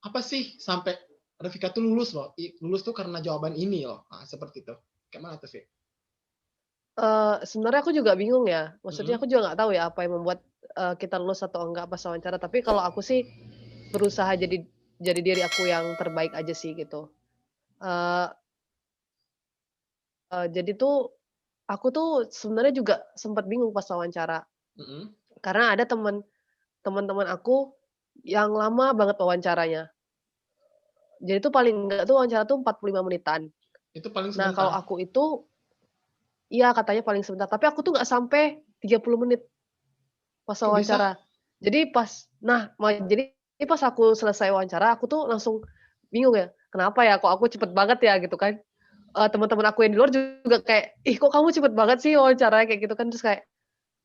apa sih sampai Rafika tuh lulus loh, lulus tuh karena jawaban ini loh, seperti itu. Kayak mana tuh, Fik? Sebenarnya aku juga bingung ya, maksudnya Mhm, aku juga nggak tahu ya apa yang membuat, kita lulus atau enggak pas wawancara, tapi kalau aku sih berusaha jadi diri aku yang terbaik aja sih gitu. Eee jadi tuh, aku tuh sebenarnya juga sempat bingung pas wawancara, mhm. karena ada teman-teman aku yang lama banget wawancaranya. Jadi tuh paling enggak tuh wawancara tuh 45 menitan. Itu paling Nah kalau sebentar. aku itu iya katanya paling sebentar, tapi aku tuh nggak sampai 30 menit pas Kok bisa? wawancara. Jadi jadi pas aku selesai wawancara, aku tuh langsung bingung ya, "Kenapa ya, kok aku cepet banget ya?" Gitu kan. Teman-teman aku yang di luar juga kayak, "Ih, kok kamu cepet banget sih wawancaranya?" Kayak gitu kan. Terus kayak,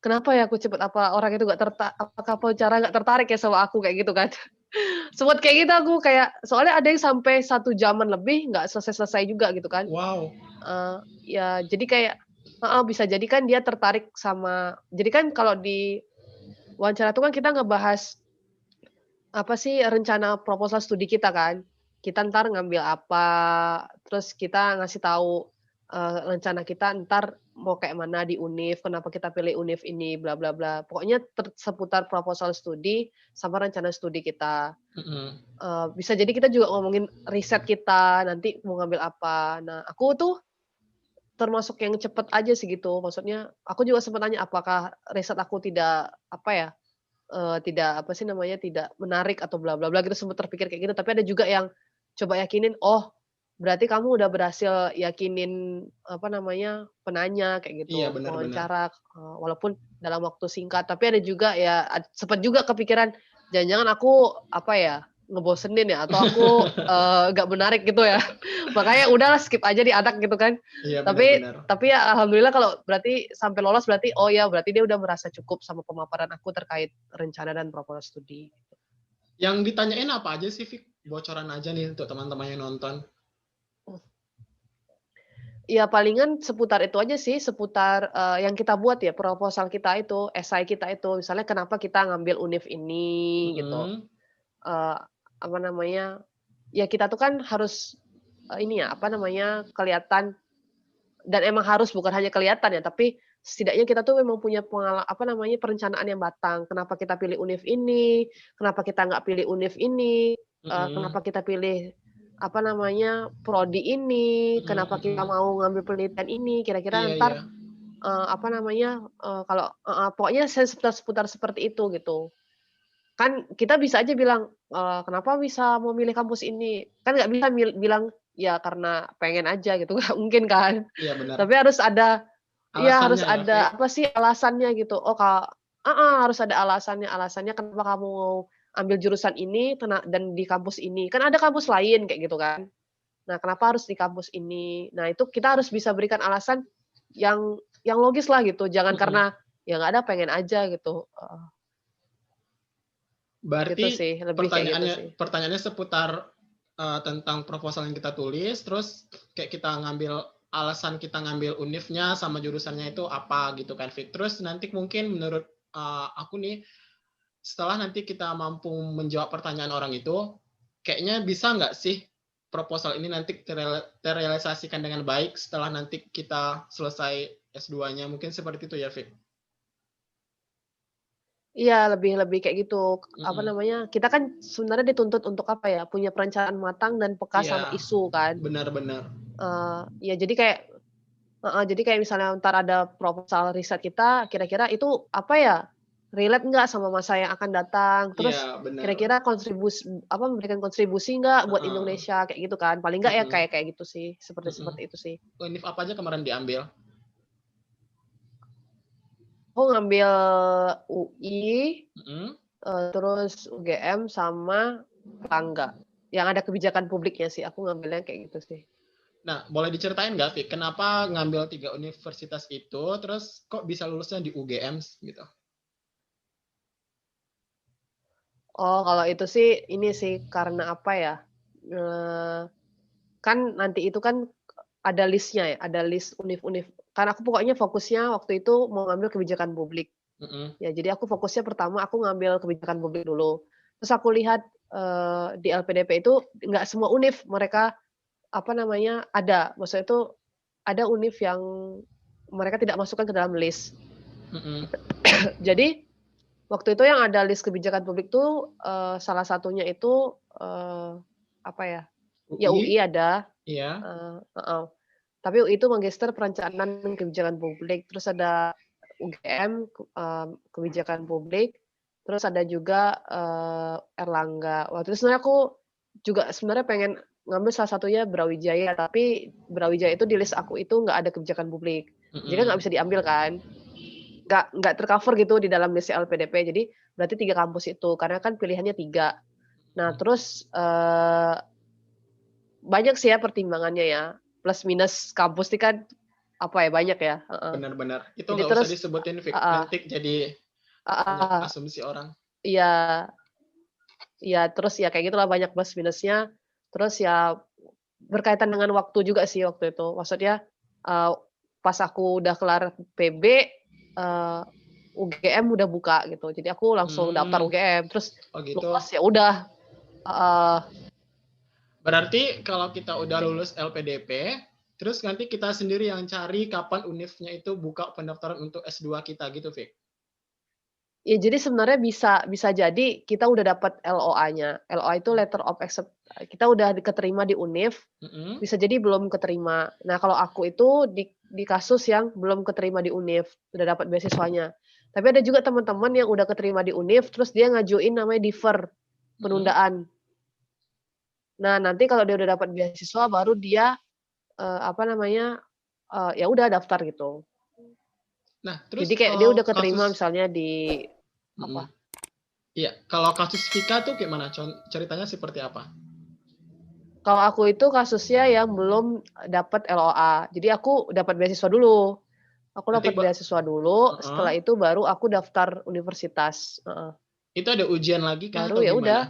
"Kenapa ya aku cepet? Apa orang itu apakah pewawancara nggak tertarik ya sama aku?" Kayak gitu kan. Sempet kayak gitu aku, kayak soalnya ada yang sampai 1 jaman lebih nggak selesai-selesai juga gitu kan. Wow, Eee, ya jadi kayak heeh, bisa jadi kan dia tertarik jadi kan kalau di wawancara itu kan kita ngebahas, apa sih, rencana proposal studi kita kan. Kita entar ngambil apa, terus kita ngasih tahu, rencana kita entar mau kayak mana di univ, kenapa kita pilih univ ini, bla bla bla. Pokoknya seputar proposal studi sama rencana studi kita. mhm. Bisa jadi kita juga ngomongin riset kita, nanti mau ngambil apa. Nah, aku tuh termasuk yang cepet aja sih gitu, maksudnya aku juga sempet nanya apakah riset aku tidak, apa ya, tidak apa sih namanya, tidak menarik atau bla bla bla gitu, sempet terpikir kayak gitu, tapi ada juga yang coba yakinin, "Oh, berarti kamu udah berhasil yakinin, apa namanya, penanya," kayak Iya, gitu, benar benar. wawancara, walaupun dalam waktu singkat. Tapi ada juga ya, sempet juga kepikiran, jangan-jangan aku, apa ya, ngebosenin ya, atau aku, nggak menarik gitu ya. Makanya udahlah skip aja di anak gitu kan. Iya, benar Tapi benar. tapi ya alhamdulillah kalau berarti sampai lolos berarti, oh ya berarti dia udah merasa cukup sama pemaparan aku terkait rencana dan proposal studi. Yang ditanyain apa aja sih, Fik? Bocoran aja nih untuk teman-teman yang nonton. Ya palingan seputar itu aja sih, seputar, yang kita buat ya, proposal kita itu, esai kita itu, misalnya kenapa kita ngambil univ ini gitu, Mhm, eee, apa namanya, ya kita tuh kan harus, ini ya, apa namanya, kelihatan dan emang harus bukan hanya kelihatan ya, tapi setidaknya kita tuh memang punya apa namanya, perencanaan yang matang. Kenapa kita pilih univ ini, kenapa kita nggak pilih univ ini, mhm, kenapa kita pilih, apa namanya, prodi ini, mhm kenapa kita mhm. mau ngambil penelitian ini, kira-kira Iya iya. entar, apa namanya, kalau heeh, pokoknya seputar-seputar seperti itu, gitu. Kan kita bisa aja bilang, "Kenapa bisa memilih kampus ini?" Kan nggak bisa bilang, "Ya karena pengen aja," gitu, nggak mungkin kan. Iya, benar. Tapi harus ada iya, harus Alasannya ya, Fik? ada apa sih, alasannya gitu. Oh heeh, harus ada alasannya alasannya kenapa kamu mau ambil jurusan ini, dan di kampus ini. Kan ada kampus lain kayak gitu kan. Nah, kenapa harus di kampus ini? Nah, itu kita harus bisa berikan alasan yang logis lah gitu, jangan Mhm. karena, "Ya nggak ada, pengen aja," gitu, gitu Berarti sih, lebih kayak gitu sih. pertanyaannya seputar, tentang proposal yang kita tulis, terus kayak kita ngambil alasan kita ngambil univnya sama jurusannya itu apa gitu kan, Fik. Terus nanti mungkin menurut, aku nih, setelah nanti kita mampu menjawab pertanyaan orang itu, kayaknya bisa nggak sih proposal ini nanti terrealisasikan dengan baik setelah nanti kita selesai S2-nya, mungkin seperti itu ya, Fik? Iya, lebih lebih kayak gitu, apa Mhm. namanya, kita kan sebenarnya dituntut untuk apa ya, punya perencanaan matang dan peka sama Iya, isu kan. benar benar. Ya jadi kayak heeh, jadi kayak misalnya entar ada proposal riset kita, kira-kira itu apa ya, relate nggak sama masa yang akan datang, Iya, terus benar. kira-kira memberikan kontribusi nggak buat Heeh, Indonesia, kayak gitu kan. Paling nggak ya mhm, kayak kayak gitu sih, seperti mhm. seperti itu sih. Univ apa aja kemarin diambil? Aku ngambil UI, Mhm. terus UGM sama Erlangga, yang ada kebijakan publiknya sih, aku ngambilnya kayak gitu sih. Nah, boleh diceritain nggak, Fik, kenapa ngambil 3 universitas itu, terus kok bisa lulusnya di UGM gitu? Oh, kalau itu sih, ini sih, karena apa ya, eee, kan nanti itu kan ada list-nya ya, ada list univ-univ kan aku pokoknya fokusnya waktu itu mau ngambil kebijakan publik. Mhm, Ya jadi aku fokusnya pertama aku ngambil kebijakan publik dulu. Terus aku lihat, di LPDP itu nggak semua univ mereka, apa namanya, ada. Maksudnya itu ada univ yang mereka tidak masukkan ke dalam list. Mhm. Jadi, waktu itu yang ada list kebijakan publik tuh, salah satunya itu, apa ya, ya UI? UI ada, Iya. heeh. Tapi UI itu Magister Perencanaan dan Kebijakan Publik, terus ada UGM, Kebijakan Publik, terus ada juga, Erlangga. Waktu itu sebenarnya aku juga sebenarnya pengen ngambil salah satunya Brawijaya, tapi Brawijaya itu di list aku itu nggak ada kebijakan publik. Jadi kan nggak Mhm. bisa diambil kan, nggak ter-cover gitu di dalam list LPDP. Jadi berarti 3 kampus itu, karena kan pilihannya 3. Nah Mhm. terus, banyak sih ya pertimbangannya ya, plus minus kampus ini kan, apa ya, banyak ya, heeh. Benar benar. Itu Jadi nggak usah terus disebutin, Fik, heeh, nanti jadi banyak heeh, asumsi orang. iya iya, terus ya kayak gitulah banyak plus minusnya, terus ya berkaitan dengan waktu juga sih waktu itu. Maksudnya, eee, pas aku udah kelar PB, UGM udah buka gitu, jadi aku langsung daftar Mmm. UGM, terus Oh gitu. lolos ya udah, heeh, Berarti kalau kita udah kayak lulus LPDP, terus nanti kita sendiri yang cari kapan univnya itu buka pendaftaran untuk S2 kita gitu, Fik? ya jadi sebenarnya bisa bisa jadi kita udah dapat LOA-nya. LOA itu letter of kita udah keterima di univ, Mhm. bisa jadi belum keterima. Nah, kalau aku itu di kasus yang belum keterima di univ, udah dapat beasiswanya. Tapi ada juga teman-teman yang udah keterima di univ, terus dia ngajuin namanya defer, Mhm. penundaan. Nah, nanti kalau dia udah dapat beasiswa baru dia, apa namanya, ya udah daftar gitu. Nah, Jadi terus kayak dia udah kalau keterima kasus misalnya di mhm, apa, iya, kalau kasus Vika tuh gimana? Ceritanya seperti apa? kalau aku itu kasusnya yang belum dapat LOA. Jadi aku dapat beasiswa dulu. Aku Nanti dapat beasiswa dulu, heeh, setelah itu baru aku daftar universitas, heeh. itu ada ujian lagi kah Baru atau ya gimana? udah,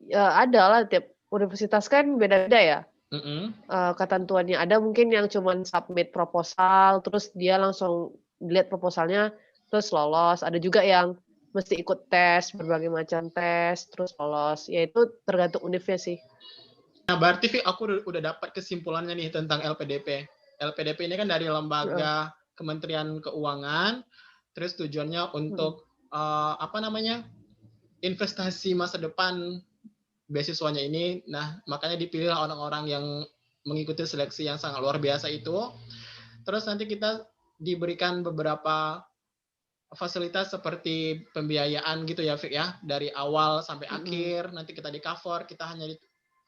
ya ada lah tiap universitas kan beda-beda ya, Mhm. ketentuannya. Ada mungkin yang cuman submit proposal, terus dia langsung dilihat proposalnya, terus lolos. Ada juga yang mesti ikut tes, berbagai macam tes, terus lolos. Ya itu tergantung univnya sih. Nah, berarti Fik, aku udah dapat kesimpulannya nih tentang LPDP. LPDP ini kan dari Heeh, lembaga Kementerian Keuangan, terus tujuannya mhm, untuk apa namanya? Investasi masa depan beasiswanya ini. Nah, makanya dipilih orang-orang yang mengikuti seleksi yang sangat luar biasa itu. Terus nanti kita diberikan beberapa fasilitas seperti pembiayaan gitu ya, Fik ya, dari awal sampai mhm. akhir. Nanti kita di cover, kita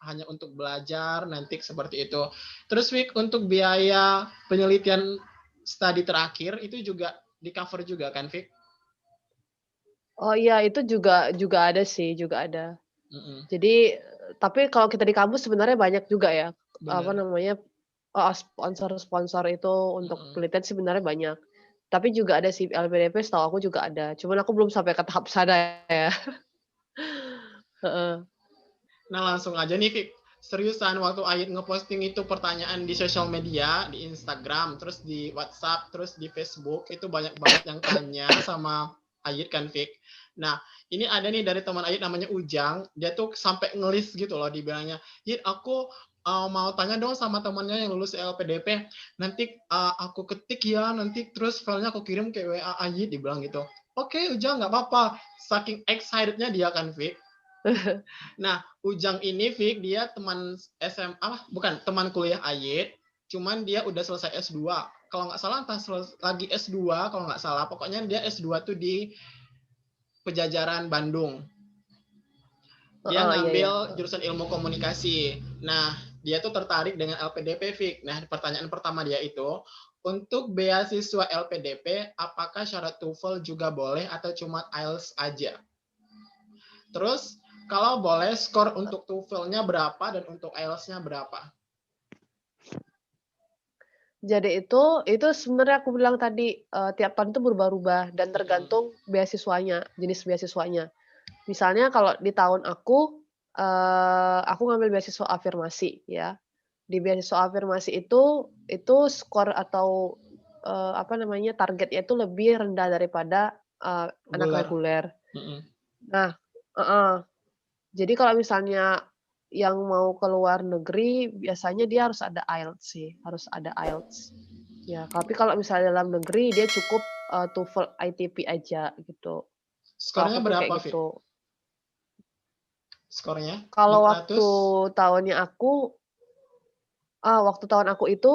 hanya untuk belajar nanti seperti itu. Terus Fik, untuk biaya penelitian studi terakhir itu juga di cover juga kan, Fik? Oh iya, itu juga juga ada sih, juga ada. Mm-mm. Jadi, tapi kalau kita di kampus sebenarnya banyak juga ya, apa Bener. namanya, sponsor-sponsor itu untuk Mm-mm. penelitian sebenarnya banyak. Tapi juga ada sih LPDP setahu aku juga ada, cuman aku belum sampai ke tahap sana ya. Heeh, Nah, langsung aja nih, Fik. Seriusan, waktu Ayit ngeposting itu pertanyaan di sosial media, di Instagram, terus di WhatsApp, terus di Facebook, itu banyak banget yang tanya sama Ayit kan, Fik. Nah, ini ada nih dari teman Ayit namanya Ujang, dia tuh sampai ngelis gitu loh, dibilangnya, Ayit, aku mau tanya dong sama temannya yang lulus LPDP, nanti aku ketik ya, nanti terus filenya aku kirim ke WA Ayit, dibilang gitu. Oke, Ujang, nggak apa-apa. Saking excitednya dia kan, Fik. Nah, Ujang ini, Fik, dia teman SMA, bukan, teman kuliah Ayit, cuman dia udah selesai S2. Kalau nggak salah, entah lagi S2, kalau nggak salah. Pokoknya dia S2 tuh di Pejajaran Bandung. Dia heeh, iya iya, ngambil heeh. jurusan ilmu komunikasi. Nah, dia tuh tertarik dengan LPDP, Fik. Nah, pertanyaan pertama dia itu, untuk beasiswa LPDP, apakah syarat TOEFL juga boleh atau cuma IELTS aja? Terus kalau boleh skor untuk TOEFL-nya berapa dan untuk IELTS-nya berapa? Jadi itu sebenarnya aku bilang tadi, tiap tahun itu berubah-ubah dan Mhm. tergantung beasiswanya, jenis beasiswanya. Misalnya kalau di tahun aku ngambil beasiswa afirmasi ya. Di beasiswa afirmasi itu skor atau, apa namanya, targetnya itu lebih rendah daripada, anak Reguler. reguler. Mhm. Nah, Heeh. Jadi kalau misalnya yang mau ke luar negeri, biasanya dia harus ada IELTS sih, harus ada IELTS. Ya, tapi kalau misalnya dalam negeri dia cukup, TOEFL ITP aja gitu. Kalau Skornya aku tuh berapa, kayak Vin? gitu. Skornya Kalau 500? waktu tahun aku itu